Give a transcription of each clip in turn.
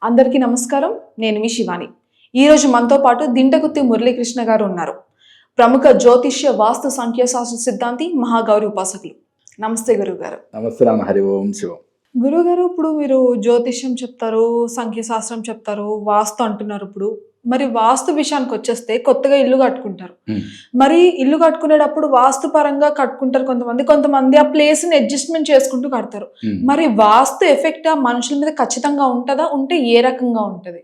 అందరికీ నమస్కారం. నేను మీ శివాని. ఈరోజు మనతో పాటు దింటగుత్తి మురళీకృష్ణ గారు ఉన్నారు. ప్రముఖ జ్యోతిష్య వాస్తు సంఖ్యాశాస్త్ర సిద్ధాంతి, మహాగౌరి ఉపాసకులు. నమస్తే గురువుగారు. నమస్తే నాన్న. హరి ఓం శివం. గురువుగారు, ఇప్పుడు మీరు జ్యోతిష్యం చెప్తారు, సంఖ్యాశాస్త్రం చెప్తారు, వాస్తు అంటున్నారు. ఇప్పుడు మరి వాస్తు విషయానికి వచ్చేస్తే కొత్తగా ఇల్లు కట్టుకుంటారు. మరి ఇల్లు కట్టుకునేటప్పుడు వాస్తు పరంగా కట్టుకుంటారు కొంతమంది ఆ ప్లేస్ ని అడ్జస్ట్మెంట్ చేసుకుంటూ కడతారు. మరి వాస్తు ఎఫెక్ట్ ఆ మనుషుల మీద ఖచ్చితంగా ఉంటుందా? ఉంటే ఏ రకంగా ఉంటది?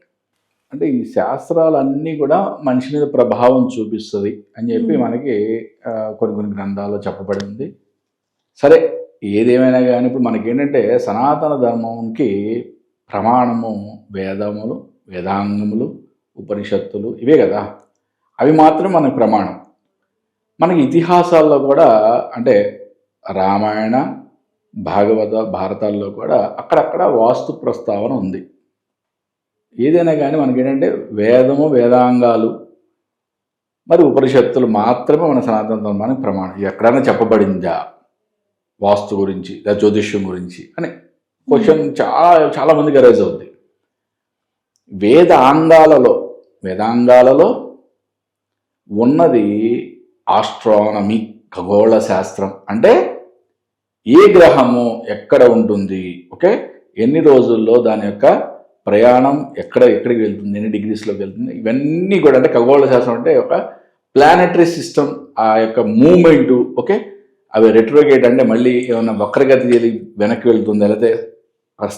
అంటే ఈ శాస్త్రాలన్నీ కూడా మనిషి మీద ప్రభావం చూపిస్తుంది అని చెప్పి మనకి కొన్ని గ్రంథాల్లో చెప్పబడింది. సరే, ఏదేమైనా కానీ ఇప్పుడు మనకేంటంటే సనాతన ధర్మంకి ప్రమాణము వేదములు, వేదాంగములు, ఉపనిషత్తులు ఇవే కదా. అవి మాత్రం మనకు ప్రమాణం. మనకి ఇతిహాసాల్లో కూడా అంటే రామాయణ, భాగవత, భారతాల్లో కూడా అక్కడక్కడ వాస్తు ప్రస్తావన ఉంది. ఏదైనా కానీ మనకేంటంటే వేదము, వేదాంగాలు మరి ఉపనిషత్తులు మాత్రమే మన సనాతన ధర్మానికి ప్రమాణం. ఎక్కడైనా చెప్పబడిందా వాస్తు గురించి లేదా జ్యోతిష్యం గురించి అని క్వశ్చన్ చాలా మందికి అరైజ్ అవుద్ది. వేదాంగాలలో ఉన్నది ఆస్ట్రానమీ, ఖగోళ శాస్త్రం. అంటే ఏ గ్రహము ఎక్కడ ఉంటుంది, ఓకే, ఎన్ని రోజుల్లో దాని యొక్క ప్రయాణం ఎక్కడికి వెళ్తుంది, ఎన్ని డిగ్రీస్లోకి వెళ్తుంది, ఇవన్నీ కూడా అంటే ఖగోళ శాస్త్రం అంటే ఒక ప్లానెటరీ సిస్టమ్, ఆ యొక్క మూమెంటు, ఓకే, అవి రెట్రోగేట్ అంటే మళ్ళీ ఏమన్నా వక్రగతి చేసి వెనక్కి వెళ్తుందా, లేకపోతే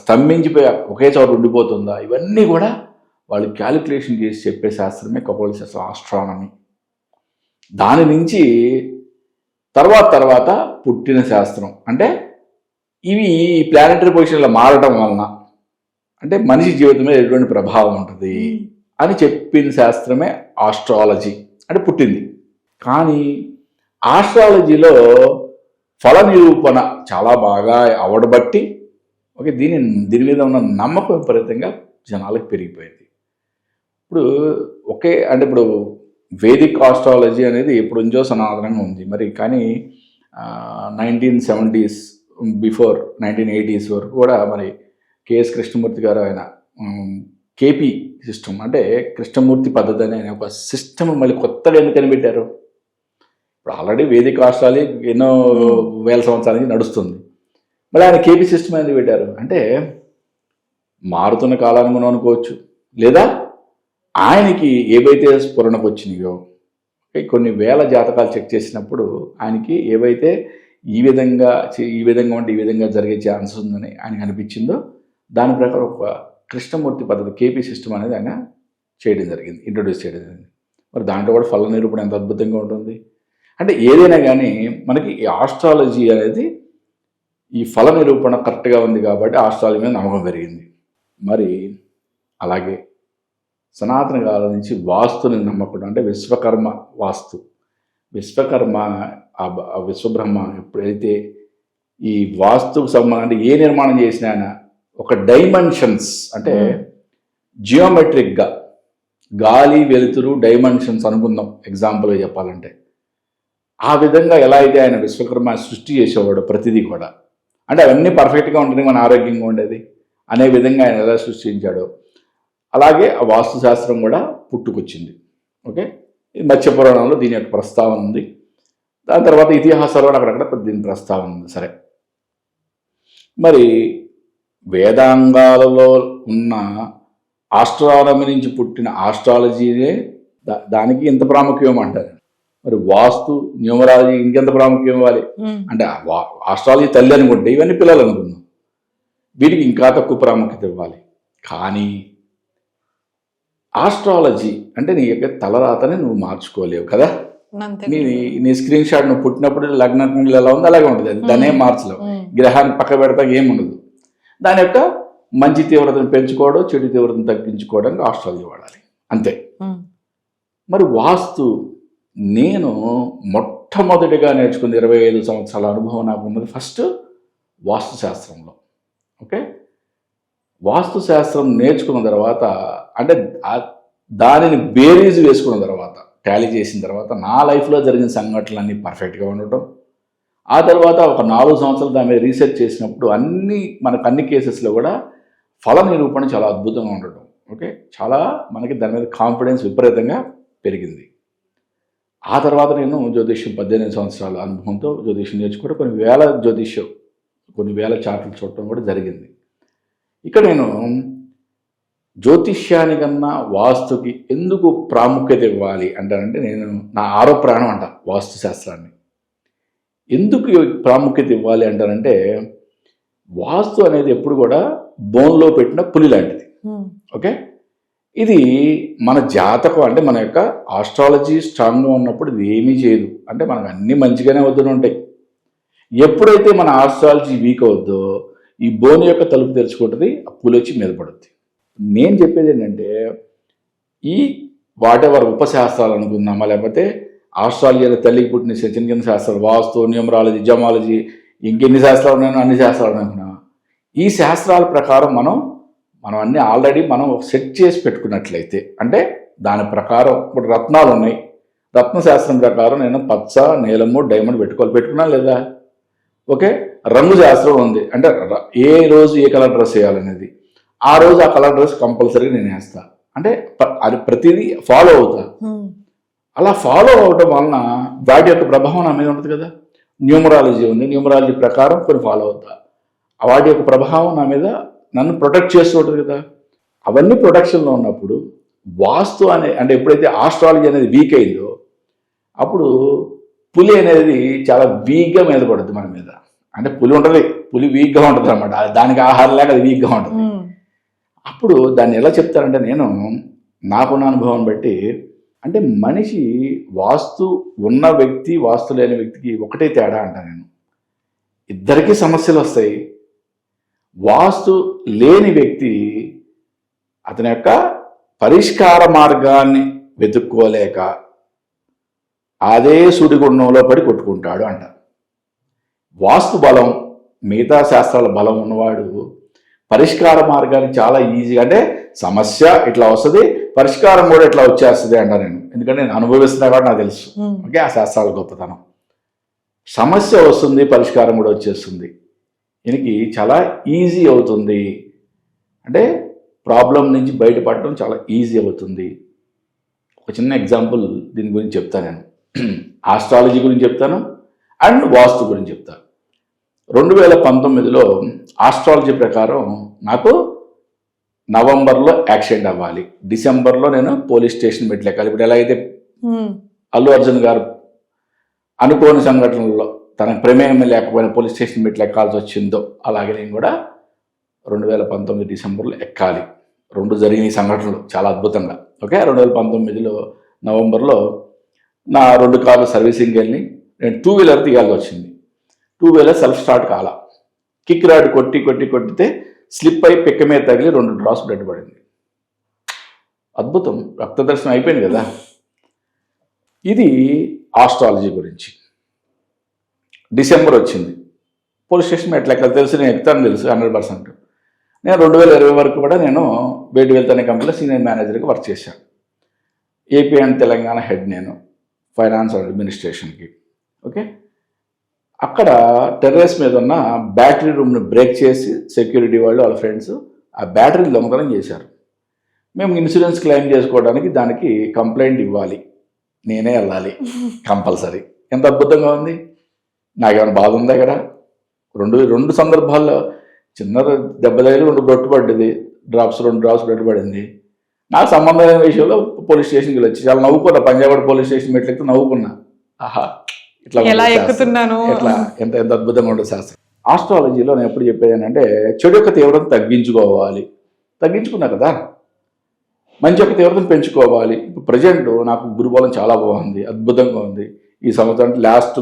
స్తంభించిపోయి ఒకే చోట ఉండిపోతుందా, ఇవన్నీ కూడా వాళ్ళు క్యాలిక్యులేషన్ చేసి చెప్పే శాస్త్రమే ఖగోళ శాస్త్రం, ఆస్ట్రానమీ. దాని నుంచి తర్వాత పుట్టిన శాస్త్రం అంటే ఇవి ప్లానెటరీ పొజిషన్లో మారటం వలన అంటే మనిషి జీవితం మీద ఎటువంటి ప్రభావం ఉంటుంది అని చెప్పిన శాస్త్రమే ఆస్ట్రాలజీ అంటే పుట్టింది. కానీ ఆస్ట్రాలజీలో ఫల నిరూపణ చాలా బాగా అవడబట్టి ఓకే, దీని మీద ఉన్న నమ్మకం విపరీతంగా జనాలకు పెరిగిపోయింది. ఇప్పుడు వేదిక్ ఆస్ట్రాలజీ అనేది ఎప్పుడు నుంచో సనాతనంగా ఉంది. మరి కానీ 1970s బిఫోర్ 1980s వరకు కూడా మరి కెఎస్ కృష్ణమూర్తి గారు ఆయన కేపీ సిస్టమ్ అంటే కృష్ణమూర్తి పద్ధతి అనే ఒక సిస్టమ్ మళ్ళీ కొత్తగా ఎందుకు కనిపెట్టారు? ఇప్పుడు ఆల్రెడీ వేదిక ఆస్ట్రాలజీ ఎన్నో వేల సంవత్సరాల నుంచి నడుస్తుంది. మళ్ళీ ఆయన కేపీ సిస్టమ్ ఎందుకు పెట్టారు అంటే మారుతున్న కాలానుగుణం అనుకోవచ్చు, లేదా ఆయనకి ఏవైతే స్ఫురణకు వచ్చినాయో కొన్ని వేల జాతకాలు చెక్ చేసినప్పుడు ఆయనకి ఏవైతే ఈ విధంగా అంటే ఈ విధంగా జరిగే ఛాన్స్ ఉందని ఆయనకు అనిపించిందో దాని ప్రకారం ఒక కృష్ణమూర్తి పద్ధతి కేపీ సిస్టమ్ అనేది ఆయన ఇంట్రొడ్యూస్ చేయడం జరిగింది. మరి దాంట్లో కూడా ఫల నిరూపణ ఎంత అద్భుతంగా ఉంటుంది. అంటే ఏదైనా కానీ మనకి ఈ ఆస్ట్రాలజీ అనేది ఈ ఫల నిరూపణ కరెక్ట్గా ఉంది కాబట్టి ఆస్ట్రాలజీ మీద నమ్మకం పెరిగింది. మరి అలాగే సనాతన కాలం నుంచి వాస్తుని నమ్మకం అంటే విశ్వకర్మ వాస్తు, విశ్వబ్రహ్మ ఎప్పుడైతే ఈ వాస్తుకు సంబంధం అంటే ఏ నిర్మాణం చేసినా ఒక డైమెన్షన్స్ అంటే జియోమెట్రిక్గా గాలి వెలుతురు డైమెన్షన్స్ అనుకుందాం ఎగ్జాంపుల్గా చెప్పాలంటే. ఆ విధంగా ఎలా అయితే ఆయన విశ్వకర్మ సృష్టి చేసేవాడు ప్రతిదీ కూడా అంటే అవన్నీ పర్ఫెక్ట్గా ఉంటుంది, మన ఆరోగ్యంగా ఉండేది అనే విధంగా ఆయన ఎలా సృష్టించాడో అలాగే ఆ వాస్తుశాస్త్రం కూడా పుట్టుకొచ్చింది. ఓకే, మత్స్యపురాణంలో దీని యొక్క ప్రస్తావన ఉంది. దాని తర్వాత ఇతిహాసాలు కూడా అక్కడక్కడ దీని ప్రస్తావన ఉంది. సరే, మరి వేదాంగాలలో ఉన్న ఆస్ట్రానమీ నుంచి పుట్టిన ఆస్ట్రాలజీనే దానికి ఎంత ప్రాముఖ్యం అంటారు. మరి వాస్తు న్యూమరాలజీ ఇంకెంత ప్రాముఖ్యం ఇవ్వాలి అంటే ఆస్ట్రాలజీ తల్లి అనుకుంటే ఇవన్నీ పిల్లలు అనుకుందాం, వీటికి ఇంకా తక్కువ ప్రాముఖ్యత ఇవ్వాలి. కానీ ఆస్ట్రాలజీ అంటే నీ యొక్క తలరాతని నువ్వు మార్చుకోలేవు కదా. నీ స్క్రీన్ షాట్ నువ్వు పుట్టినప్పుడు లగ్నం ఎలా ఉందో అలాగే ఉంటుంది, అది దాన్ని ఏం మార్చలేవు. గ్రహాన్ని పక్క పెడతా ఏముండదు. దాని యొక్క మంచి తీవ్రతను పెంచుకోవడం, చెడు తీవ్రతను తగ్గించుకోవడానికి ఆస్ట్రాలజీ వాడాలి అంతే. మరి వాస్తు నేను మొట్టమొదటిగా నేర్చుకుంది 25 సంవత్సరాల అనుభవం నాకు ఉన్నది ఫస్ట్ వాస్తు శాస్త్రంలో. ఓకే, వాస్తు శాస్త్రం నేర్చుకున్న తర్వాత అంటే దానిని బేరీజు వేసుకున్న తర్వాత టాలీ చేసిన తర్వాత నా లైఫ్లో జరిగిన సంఘటనలన్నీ పర్ఫెక్ట్గా ఉండటం, ఆ తర్వాత ఒక 4 సంవత్సరాలు దాని మీద రీసెర్చ్ చేసినప్పుడు మనకు అన్ని కేసెస్లో కూడా ఫల నిరూపణ చాలా అద్భుతంగా ఉండటం. ఓకే, చాలా మనకి దాని మీద కాన్ఫిడెన్స్ విపరీతంగా పెరిగింది. ఆ తర్వాత నేను జ్యోతిష్యం 18 సంవత్సరాల అనుభవంతో జ్యోతిష్యం నేర్చుకుంటే కొన్ని వేల చార్ట్లు చూడటం కూడా జరిగింది. ఇక్కడ నేను జ్యోతిష్యానికన్నా వాస్తుకి ఎందుకు ప్రాముఖ్యత ఇవ్వాలి అంటానంటే, నేను నా ఆరో ప్రాణం అంట వాస్తు శాస్త్రాన్ని. ఎందుకు ప్రాముఖ్యత ఇవ్వాలి అంటానంటే, వాస్తు అనేది ఎప్పుడు కూడా బోన్లో పెట్టిన పులి లాంటిది. ఓకే, ఇది మన జాతకం అంటే మన యొక్క ఆస్ట్రాలజీ స్ట్రాంగ్గా ఉన్నప్పుడు ఇది ఏమీ చేయదు. అంటే మనకు అన్నీ మంచిగానే వద్దునే ఉంటాయి. ఎప్పుడైతే మన ఆస్ట్రాలజీ వీక్ అవుద్దో ఈ బోన్ యొక్క తలుపు తెరుచుకుంటుంది, ఆ పులి వచ్చి మీద పడుద్ది. నేను చెప్పేది ఏంటంటే, ఈ వాటెవర్ ఉపశాస్త్రాలు అనుకుందామా, లేకపోతే ఆస్ట్రాలజీ అనే తల్లికి పుట్టిన చిన్న చిన్న శాస్త్రాలు, వాస్తు, న్యూమరాలజీ, జమాలజీ, ఇంకెన్ని శాస్త్రాలు ఉన్నాయో అన్ని శాస్త్రాలు అనుకున్నా, ఈ శాస్త్రాల ప్రకారం మనం అన్నీ ఆల్రెడీ మనం సెట్ చేసి పెట్టుకున్నట్లయితే, అంటే దాని ప్రకారం ఇప్పుడు రత్నాలు ఉన్నాయి, రత్నశాస్త్రం ప్రకారం నేను పచ్చ, నీలము, డైమండ్ పెట్టుకున్నా లేదా? ఓకే, రంగు శాస్త్రం ఉంది, అంటే ఏ రోజు ఏ కలర్ డ్రెస్ వేయాలనేది, ఆ రోజు ఆ కలర్ డ్రెస్ కంపల్సరీగా నేను వేస్తా. అంటే అది ప్రతిదీ ఫాలో అవుతా. అలా ఫాలో అవటం వలన వాటి యొక్క ప్రభావం నా మీద ఉంటుంది కదా. న్యూమరాలజీ ఉంది, న్యూమరాలజీ ప్రకారం కొన్ని ఫాలో అవుతా, వాటి యొక్క ప్రభావం నా మీద నన్ను ప్రొటెక్ట్ చేస్తూ ఉంటుంది కదా. అవన్నీ ప్రొటెక్షన్లో ఉన్నప్పుడు వాస్తు అంటే ఎప్పుడైతే ఆస్ట్రాలజీ అనేది వీక్ అయిందో అప్పుడు పులి అనేది చాలా వీక్గా మీద పడుతుంది మన మీద. అంటే పులి ఉంటుంది, పులి వీక్గా ఉంటుంది అనమాట, దానికి ఆహారం లేక అది వీక్గా ఉంటుంది. అప్పుడు దాన్ని ఎలా చెప్తారంటే, నేను నాకున్న అనుభవం బట్టి, అంటే మనిషి వాస్తు ఉన్న వ్యక్తి, వాస్తు లేని వ్యక్తికి ఒకటే తేడా అంట నేను. ఇద్దరికీ సమస్యలు వస్తాయి. వాస్తు లేని వ్యక్తి అతని యొక్క పరిష్కార మార్గాన్ని వెతుక్కోలేక అదే సుడిగుండంలో పడి కొట్టుకుంటాడు అంట. వాస్తు బలం, మిగతా శాస్త్రాల బలం ఉన్నవాడు పరిష్కార మార్గాన్ని చాలా ఈజీగా, అంటే సమస్య ఇట్లా వస్తుంది, పరిష్కారం కూడా ఇట్లా వచ్చేస్తుంది అంట నేను. ఎందుకంటే నేను అనుభవిస్తున్నా కాబట్టి నాకు తెలుసు. ఓకే, ఆ శాస్త్రాల గొప్పతనం. సమస్య వస్తుంది, పరిష్కారం కూడా వచ్చేస్తుంది, దీనికి చాలా ఈజీ అవుతుంది. అంటే ప్రాబ్లం నుంచి బయటపడడం చాలా ఈజీ అవుతుంది. ఒక చిన్న ఎగ్జాంపుల్ దీని గురించి చెప్తాను నేను. ఆస్ట్రాలజీ గురించి చెప్తాను అండ్ వాస్తు గురించి చెప్తాను. 2019లో ఆస్ట్రాలజీ ప్రకారం నాకు నవంబర్లో యాక్సిడెంట్ అవ్వాలి, డిసెంబర్లో నేను పోలీస్ స్టేషన్ పెట్టలేకాలి. ఇప్పుడు ఎలా అయితే అల్లు అర్జున్ గారు అనుకోని సంఘటనల్లో తనకు ప్రమేయం లేకపోయినా పోలీస్ స్టేషన్ పెట్టలేకాల్సి వచ్చిందో, అలాగే నేను కూడా 2019 డిసెంబర్లో ఎక్కాలి. 2 జరిగిన సంఘటనలు చాలా అద్భుతంగా. ఓకే, 2019లో నవంబర్లో నా 2 కార్లు సర్వీసింగ్కి వెళ్ళి నేను 2 వీలర్ తీయాల్సి వచ్చింది. 2 వీలర్ సెల్ఫ్ స్టార్ట్ కాల, కిక్ రాడ్ కొట్టితే స్లిప్ అయి పిక్క మీద తగిలి 2 డ్రాప్స్ బ్లడ్ పడింది. అద్భుతం, రక్త దర్శనం అయిపోయింది కదా. ఇది ఆస్ట్రాలజీ గురించి. డిసెంబర్ వచ్చింది, పోలీస్ స్టేషన్ ఎట్లా తెలుసు, నేను ఎక్కుతాను తెలుసు 100%. నేను 2020 వరకు కూడా నేను బయట వెళ్తానే కంపెనీలో సీనియర్ మేనేజర్గా వర్క్ చేశాను. ఏపీ అండ్ తెలంగాణ హెడ్ నేను ఫైనాన్స్ అండ్ అడ్మినిస్ట్రేషన్కి. ఓకే, అక్కడ టెర్రస్ మీద ఉన్న బ్యాటరీ రూమ్ని బ్రేక్ చేసి సెక్యూరిటీ వాళ్ళు వాళ్ళ ఫ్రెండ్స్ ఆ బ్యాటరీని దొంగతనం చేశారు. మేము ఇన్సూరెన్స్ క్లెయిమ్ చేసుకోవడానికి దానికి కంప్లైంట్ ఇవ్వాలి, నేనే వెళ్ళాలి కంపల్సరీ. ఎంత అద్భుతంగా ఉంది. నాకేమైనా బాధ ఉందా ఇక్కడ? రెండు సందర్భాల్లో చిన్న దెబ్బ తగిలి 2 బ్లడ్ పడ్డది, 2 డ్రాప్స్ బ్లడ్ పడింది. నాకు సంబంధమైన విషయంలో పోలీస్ స్టేషన్కి వచ్చి చాలా నవ్వుకున్నా. పంజాబ్ పోలీస్ స్టేషన్ మెట్లెక్కి నవ్వుకున్నా. ఆహా, ఇట్లా ఎక్కుతున్నాను, ఇట్లా ఎంత అద్భుతంగా ఉండదు శాస్త్రం. ఆస్ట్రాలజీలో నేను ఎప్పుడు చెప్పేది ఏంటంటే, చెడు యొక్క తీవ్రతను తగ్గించుకోవాలి. తగ్గించుకున్నా కదా, మంచి యొక్క తీవ్రతను పెంచుకోవాలి. ఇప్పుడు ప్రజెంట్ నాకు గురుబలం చాలా బాగుంది, అద్భుతంగా ఉంది. ఈ సంవత్సరం లాస్ట్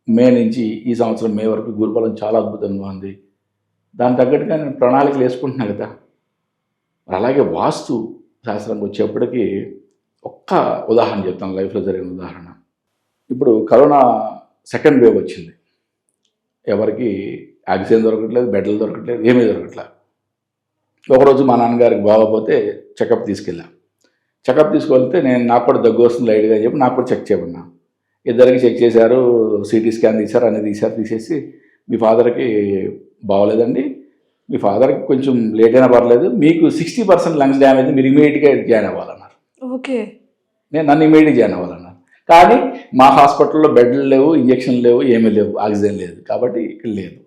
మే నుంచి ఈ సంవత్సరం మే వరకు గురుబలం చాలా అద్భుతంగా ఉంది. దాని తగ్గట్టుగా నేను ప్రణాళికలు వేసుకుంటున్నాను కదా. అలాగే వాస్తు శాస్త్రంకి వచ్చేప్పటికీ ఒక్క ఉదాహరణ చెప్తాను, లైఫ్లో జరిగిన ఉదాహరణ. ఇప్పుడు కరోనా సెకండ్ వేవ్ వచ్చింది. ఎవరికి ఆక్సిజన్ దొరకట్లేదు, బెడ్లు దొరకట్లేదు, ఏమీ దొరకట్లేదు. ఒకరోజు మా నాన్నగారికి బాగోపోతే చెకప్ తీసుకెళ్ళాం. చెకప్ తీసుకెళ్తే నాకు కూడా దగ్గు వస్తుంది లైట్గా అని చెప్పి నాకు కూడా చెక్ చేయమన్నా. ఇద్దరికి చెక్ చేశారు, సిటీ స్కాన్ తీశారు, అన్నీ తీసేసి మీ ఫాదర్కి బాగోలేదండి, మీ ఫాదర్కి కొంచెం లేట్ అయినా పర్లేదు, మీకు 60% లంగ్స్ డ్యామేజ్, మీరు ఇమీడియట్గా జాయిన్ అవ్వాలన్నారు. ఓకే. నన్ను ఇమీడియట్ జాయిన్ అవ్వాలన్నారు. కానీ మా హాస్పిటల్లో బెడ్లు లేవు, ఇంజక్షన్లు లేవు, ఏమీ లేవు, ఆక్సిజన్ లేదు, కాబట్టి ఇక్కడ లేదు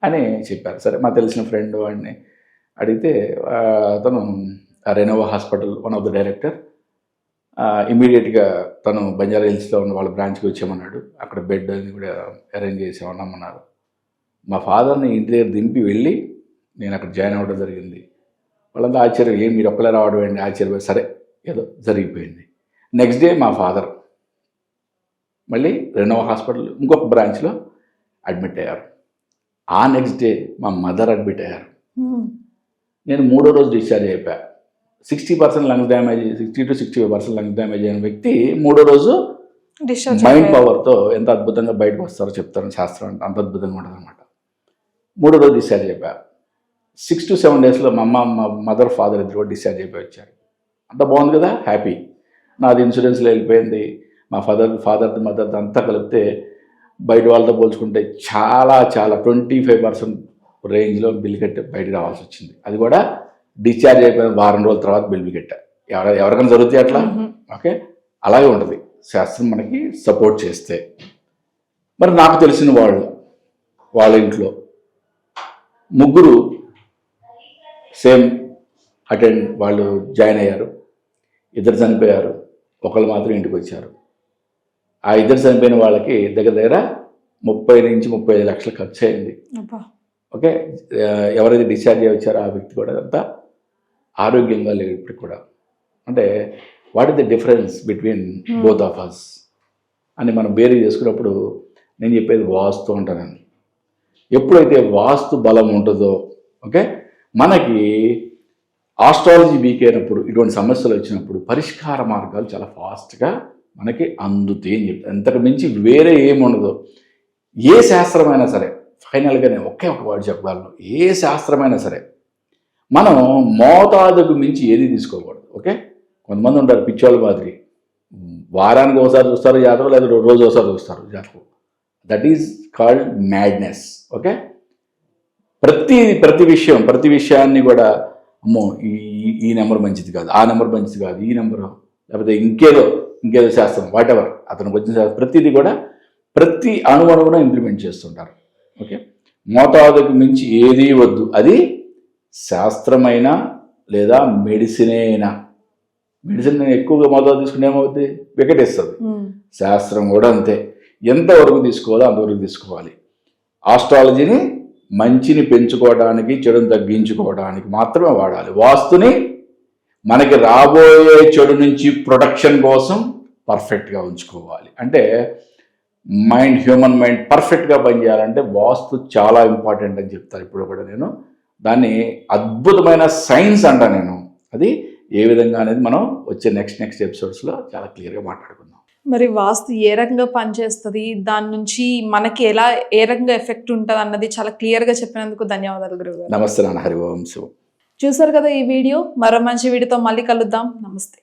అని చెప్పారు. సరే, మా తెలిసిన ఫ్రెండ్ వాడిని అడిగితే అతను Renova hospital one of the director ఇమీడియట్గా తను బంజారా హిల్స్లో ఉన్న వాళ్ళ బ్రాంచ్కి వచ్చామన్నాడు. అక్కడ బెడ్ అని కూడా అరేంజ్ చేసామన్నామన్నారు. మా ఫాదర్ని ఇంటి దగ్గర దింపి వెళ్ళి నేను అక్కడ జాయిన్ అవ్వడం జరిగింది. వాళ్ళంతా ఆశ్చర్యం, ఏం మీరు ఒక్కలే రావడం ఏంటి ఆశ్చర్యపోయి, సరే ఏదో జరిగిపోయింది. నెక్స్ట్ డే మా ఫాదర్ మళ్ళీ రెనోవా హాస్పిటల్ ఇంకొక బ్రాంచ్లో అడ్మిట్ అయ్యారు. ఆ నెక్స్ట్ డే మా మదర్ అడ్మిట్ అయ్యారు. నేను 3వ రోజు డిశ్చార్జ్ అయిపోయా. 60% lungs damage, 60 to 65% lungs damage అయిన వ్యక్తి 3వ రోజు మైండ్ పవర్తో ఎంత అద్భుతంగా బయటకు వస్తారో చెప్తారు శాస్త్రం. అంటే అంత అద్భుతంగా ఉంటుంది అనమాట. 3వ రోజు డిశ్చార్జ్ అయిపోయా. 6 to 7 డేస్లో మా మదర్ ఫాదర్ ఇద్దరు కూడా డిశ్చార్జ్ అయిపోయి వచ్చారు. అంత బాగుంది కదా, హ్యాపీ. నాది ఇన్సూరెన్స్లో వెళ్ళిపోయింది. మా ఫాదర్ది మదర్ది అంతా కలిపితే బయట వాళ్ళతో పోల్చుకుంటే చాలా 25% రేంజ్లో బిల్ కట్టి బయటకు రావాల్సి వచ్చింది. అది కూడా డిశ్చార్జ్ అయిపోయిన వారం రోజుల తర్వాత బిల్ కట్టా. ఎవరికైనా జరుగుతాయి అట్లా. ఓకే, అలాగే ఉంటుంది శాస్త్రం మనకి సపోర్ట్ చేస్తే. మరి నాకు తెలిసిన వాళ్ళ ఇంట్లో 3 సేమ్ వాళ్ళు జాయిన్ అయ్యారు. 2 చనిపోయారు, 1 మాత్రం ఇంటికి వచ్చారు. ఆ 2 చనిపోయిన వాళ్ళకి దగ్గర 30 నుంచి 35 లక్షలు ఖర్చు అయింది. ఓకే, ఎవరైతే డిశ్చార్జ్ అయ్యి వచ్చారో ఆ వ్యక్తి కూడా అంతా ఆరోగ్యంగా లేడు ఇప్పటికి కూడా. అంటే what is the difference between both of us అని మనం బేరీ చేసుకున్నప్పుడు నేను చెప్పేది వాస్తు అంటాను. ఎప్పుడైతే వాస్తు బలం ఉంటుందో, ఓకే, మనకి ఆస్ట్రాలజీ వీక్ అయినప్పుడు, ఇటువంటి సమస్యలు వచ్చినప్పుడు పరిష్కార మార్గాలు చాలా ఫాస్ట్గా మనకి అందుతాయి అని చెప్తాను. అంతకు మించి వేరే ఏముండదు. ఏ శాస్త్రమైనా సరే, ఫైనల్గా నేను ఒకే ఒక వర్డ్ చెప్పగలను, ఏ శాస్త్రమైనా సరే మనం మోతాదుకు మించి ఏది తీసుకోకూడదు. ఓకే, కొంతమంది ఉంటారు పిచ్చోళ్ళ మాదిరి, వారానికి ఒకసారి చూస్తారు జాతకం, లేదా రోజు ఒకసారి చూస్తారు జాతకం. That is called madness. Okay, ప్రతి విషయాన్ని కూడా అమ్మో ఈ నెంబర్ మంచిది కాదు, ఆ నెంబర్ మంచిది కాదు, ఈ నెంబరు లేకపోతే ఇంకేదో శాస్త్రం వాట్ ఎవర్ అతనికి వచ్చిన శాస్త్రం ప్రతిదీ కూడా ప్రతి అణువణువున ఇంప్లిమెంట్ చేస్తుంటారు. ఓకే, మోతాదుకు మించి ఏదీ వద్దు. అది శాస్త్రమైనా లేదా మెడిసిన్ అయినా. మెడిసిన్ ఎక్కువగా మోతాదు తీసుకుని ఏమవుతుంది, వికటిస్తుంది. శాస్త్రం కూడా అంతే, ఎంతవరకు తీసుకోవాలో అంతవరకు తీసుకోవాలి. ఆస్ట్రాలజీని మంచిని పెంచుకోవడానికి, చెడుని తగ్గించుకోవడానికి మాత్రమే వాడాలి. వాస్తుని మనకి రాబోయే చెడు నుంచి ప్రొటెక్షన్ కోసం పర్ఫెక్ట్గా ఉంచుకోవాలి. అంటే హ్యూమన్ మైండ్ పర్ఫెక్ట్గా పనిచేయాలంటే వాస్తు చాలా ఇంపార్టెంట్ అని చెప్తాను ఇప్పుడు కూడా నేను. దాన్ని అద్భుతమైన సైన్స్ అంటా నేను. అది ఏ విధంగా అనేది మనం వచ్చే నెక్స్ట్ ఎపిసోడ్స్లో చాలా క్లియర్గా మాట్లాడుకుందాం. మరి వాస్తు ఏ రకంగా పనిచేస్తుంది, దాని నుంచి మనకి ఏ రకంగా ఎఫెక్ట్ ఉంటుంది అన్నది చాలా క్లియర్గా చెప్పినందుకు ధన్యవాదాలు గురువు గారు. నమస్తే నాన్న. హరి ఓం శివం. చూసారు కదా ఈ వీడియో. మరో మంచి వీడియోతో మళ్ళీ కలుద్దాం. నమస్తే.